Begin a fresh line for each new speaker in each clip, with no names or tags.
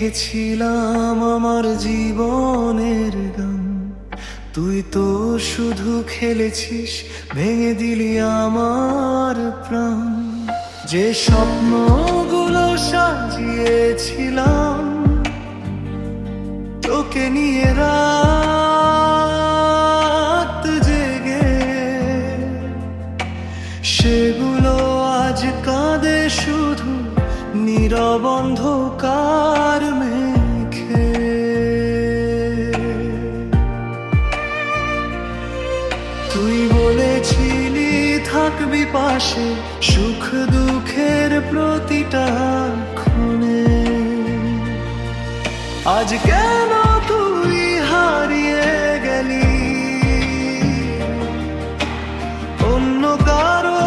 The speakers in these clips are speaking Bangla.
লিখেছিলাম আমার জীবনের গান, তুই তো শুধু খেলেছিস, ভেঙে দিলি আমার প্রাণ। যে স্বপ্নগুলো সাজিয়েছিলাম তোকে নিয়ে রাত জেগে, সেগুলো আজ কাঁদে শুধু নীরব অন্ধকার মেখে। তুই বলেছিলি থাকবি পাশে সুখ দুঃখের প্রতিটা ক্ষণে, আজ কেন তুই হারিয়ে গেলি অন্য কারো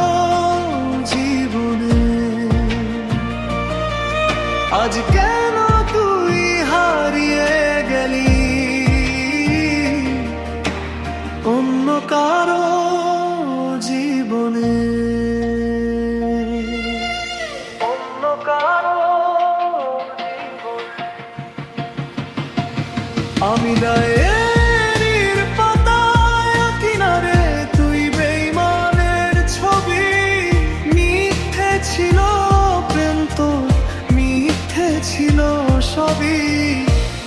জীবনে? আজ কেন তুই হারিয়ে গেলি অন্য কারো জীবনে? অন্য কারো জীবনে। আমি ডায়েরির পাতায় কিনারে তুই বেঈমানের ছবি, মিথ্যে ছিল প্রেম তোর, মিথ্যে ছিল সবই।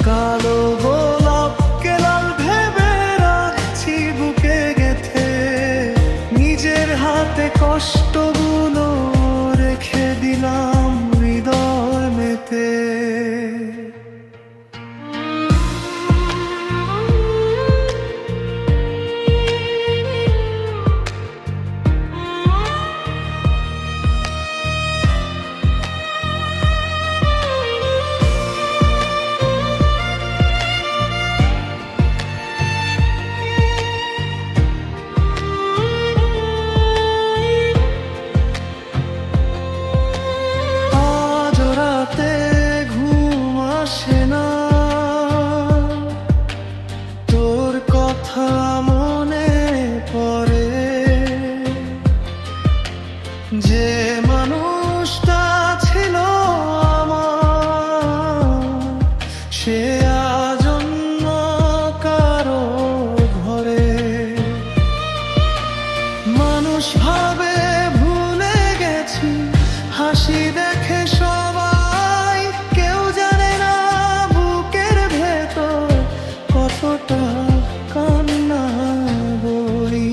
কালো গোলাপকে লাল ভেবে রাখছি বুকে গেথে, নিজের হাতে কষ্টগুলো রেখে দিলাম হৃদয় মেতে। তোর কথা মনে পড়ে, যে মানুষটা ছিল আমার, সে আজ অন্য কারো ঘরে। মানুষ ভাবে ভুলে গেছি, হাসি দেখে সবাই, কেউ জানে না বুকের ভেতর কতটা কান্না বই।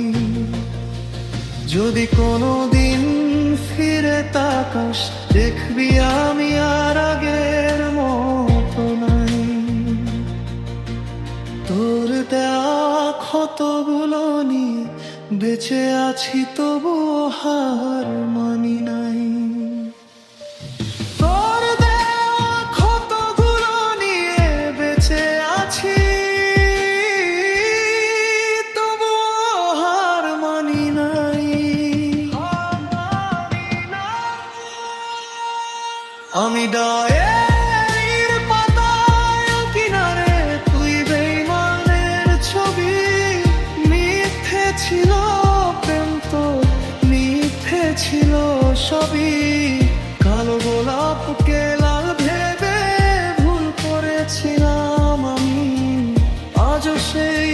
যদি কোনোদিন ফিরে তাকাস দেখবি আমি আর আগের মতো নাই। তোর দেওয়া ক্ষতগুলো নিয়ে বেঁচে আছি, তবুও হার মানি নাই। তোর দেওয়া ক্ষতগুলো নিয়ে বেঁচে আছি, তবুও হার মানি নাই। আমি ডায়েরির পাতায় কিনারে তুই বেঈমানের ছবি, মিথ্যে ছিল প্রেম তোর, মিথ্যে ছিল সবই। কালো গোলাপকে লাল ভেবে ভুল করেছিলাম আমি, আজও সেই